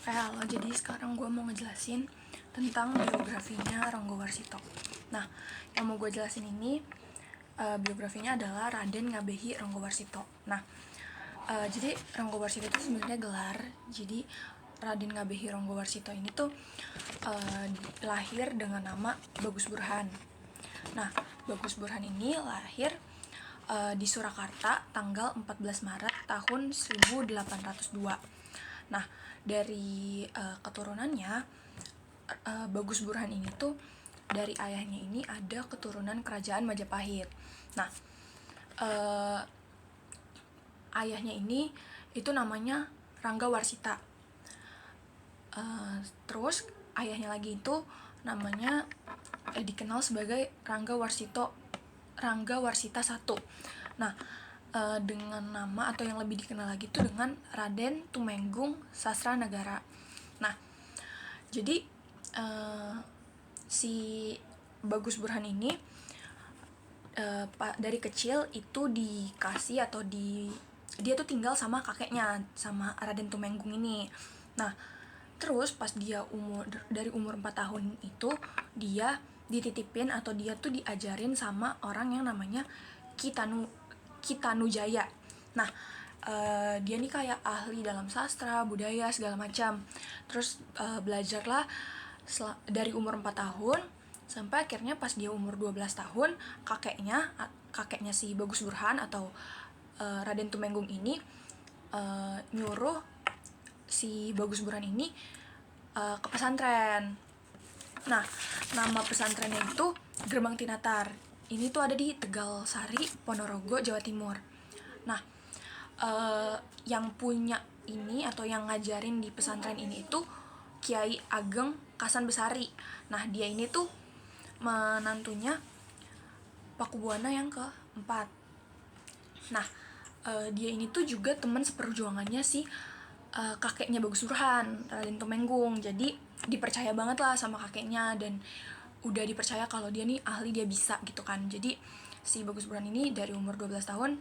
Halo, jadi sekarang gue mau ngejelasin tentang biografinya Ranggawarsita. Nah, yang mau gue jelasin ini biografinya adalah Raden Ngabehi Ranggawarsita. Nah, jadi Ranggawarsita itu sebenarnya gelar. Jadi Raden Ngabehi Ranggawarsita ini tuh lahir dengan nama Bagus Burhan. Nah, Bagus Burhan ini lahir di Surakarta tanggal 14 Maret tahun 1802. Nah, dari keturunannya, Bagus Burhan ini tuh dari ayahnya ini ada keturunan kerajaan Majapahit. Nah, ayahnya ini itu namanya Ranggawarsita. Terus ayahnya lagi itu namanya dikenal sebagai Ranggawarsita I. Nah, dengan nama atau yang lebih dikenal lagi itu dengan Raden Tumenggung Sasranagara. Nah, jadi si Bagus Burhan ini dari kecil itu dikasih atau dia tuh tinggal sama kakeknya, sama Raden Tumenggung ini. Nah, terus pas dia dari umur 4 tahun itu dia dititipin atau dia tuh diajarin sama orang yang namanya Kitanujaya. Nah, dia nih kayak ahli dalam sastra, budaya, segala macam. Terus belajarlah dari umur 4 tahun sampai akhirnya pas dia umur 12 tahun, kakeknya si Bagus Burhan atau Raden Tumenggung ini nyuruh si Bagus Burhan ini ke pesantren. Nah, nama pesantrennya itu Gerbang Tinatar. Ini tuh ada di Tegal Sari, Ponorogo, Jawa Timur. Nah, yang punya ini atau yang ngajarin di pesantren ini itu Kiai Ageng Kasan Besari. Nah, dia ini tuh menantunya Pakubuwana yang keempat. Nah, dia ini tuh juga teman seperjuangannya si kakeknya Bagus Burhan, Raden Tumenggung. Jadi dipercaya banget lah sama kakeknya dan udah dipercaya kalau dia nih ahli, dia bisa gitu kan. Jadi si Bagus Burhan ini dari umur 12 tahun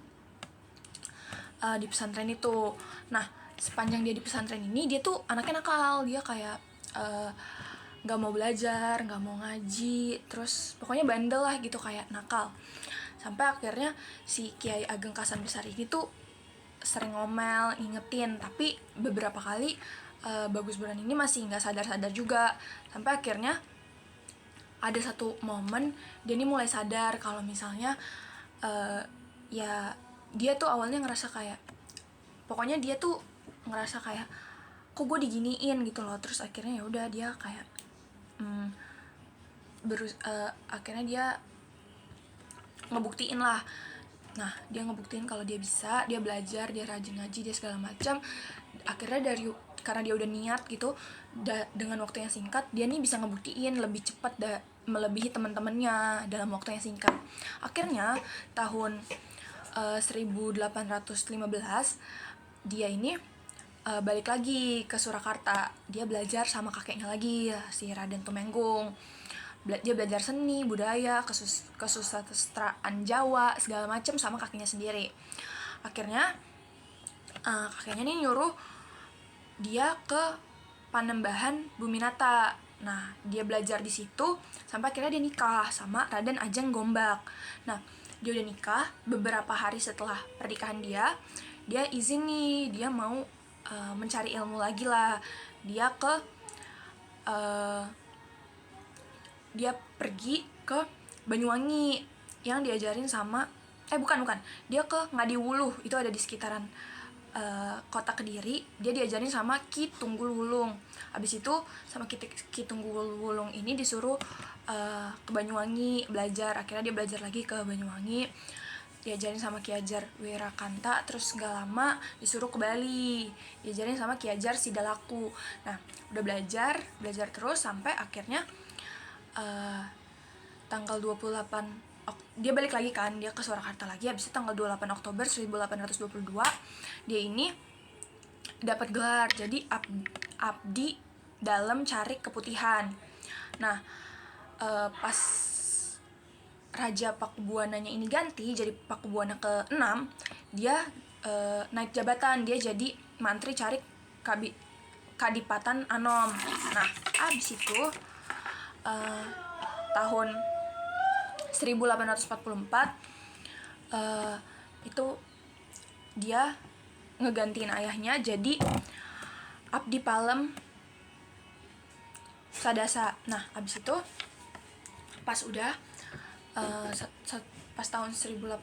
di pesantren itu. Nah, sepanjang dia di pesantren ini dia tuh anaknya nakal. Dia kayak gak mau belajar, gak mau ngaji, terus pokoknya bandel lah gitu, kayak nakal. Sampai akhirnya si Kiai Ageng Kasan Besari ini tuh sering ngomel, ngingetin, tapi beberapa kali Bagus Burhan ini masih gak sadar-sadar juga. Sampai akhirnya ada satu momen dia ini mulai sadar kalau misalnya ya dia tuh awalnya ngerasa kayak, pokoknya dia tuh ngerasa kayak kok gue diginiin gitu loh. Terus akhirnya ya udah dia kayak akhirnya dia ngebuktiin lah. Nah, dia ngebuktiin kalau dia bisa, dia belajar, dia rajin ngaji, dia segala macam. Akhirnya karena dia udah niat gitu, dengan waktu yang singkat dia nih bisa ngebuktiin lebih cepat melebihi teman-temannya dalam waktu yang singkat. Akhirnya tahun 1815 dia ini balik lagi ke Surakarta. Dia belajar sama kakeknya lagi, si Raden Tumenggung. Dia belajar seni, budaya, kesusastraan Jawa, segala macam sama kakeknya sendiri. Akhirnya kakeknya nih nyuruh dia ke Panembahan Buminata. Nah, dia belajar di situ sampai akhirnya dia nikah sama Raden Ajeng Gombak. Nah, dia udah nikah, beberapa hari setelah pernikahan dia izin nih, dia mau mencari ilmu lagi lah. Dia pergi ke Banyuwangi yang diajarin sama bukan dia ke Ngadiwuluh, itu ada di sekitaran kota Kediri. Dia diajarin sama Ki Tunggul Wulung. Abis itu sama Ki Tunggul Wulung ini disuruh ke Banyuwangi belajar. Akhirnya dia belajar lagi ke Banyuwangi, diajarin sama Ki Hajar Wirakanta. Terus gak lama disuruh ke Bali, diajarin sama Ki Hajar Sidalaku. Nah, udah belajar terus sampai akhirnya tanggal 28 dia balik lagi kan, dia ke Surakarta lagi. Habis itu tanggal 28 Oktober 1822 dia ini dapat gelar jadi abdi dalam Carik Keputihan. Nah, pas Raja Pakubuwananya ini ganti jadi Pakubuwana ke-6, dia naik jabatan, dia jadi Mantri Carik Kadipatan Anom. Nah, abis itu tahun 1844 itu dia ngegantiin ayahnya jadi Abdi Palem Sadasa. Nah, abis itu pas udah pas tahun 1845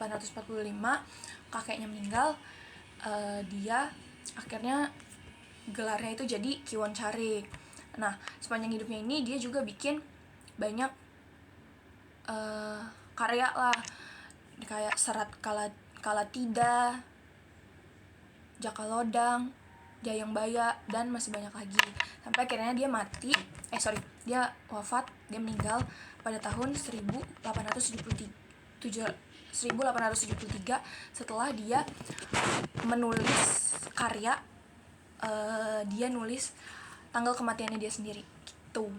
kakeknya meninggal, dia akhirnya gelarnya itu jadi Kiwon Charik. Nah, sepanjang hidupnya ini dia juga bikin banyak karya lah, kayak Serat Kalatida, Jakalodang, Jayambaya, dan masih banyak lagi. Sampai akhirnya dia dia meninggal pada tahun 1873 setelah dia menulis karya, dia nulis tanggal kematiannya dia sendiri gitu.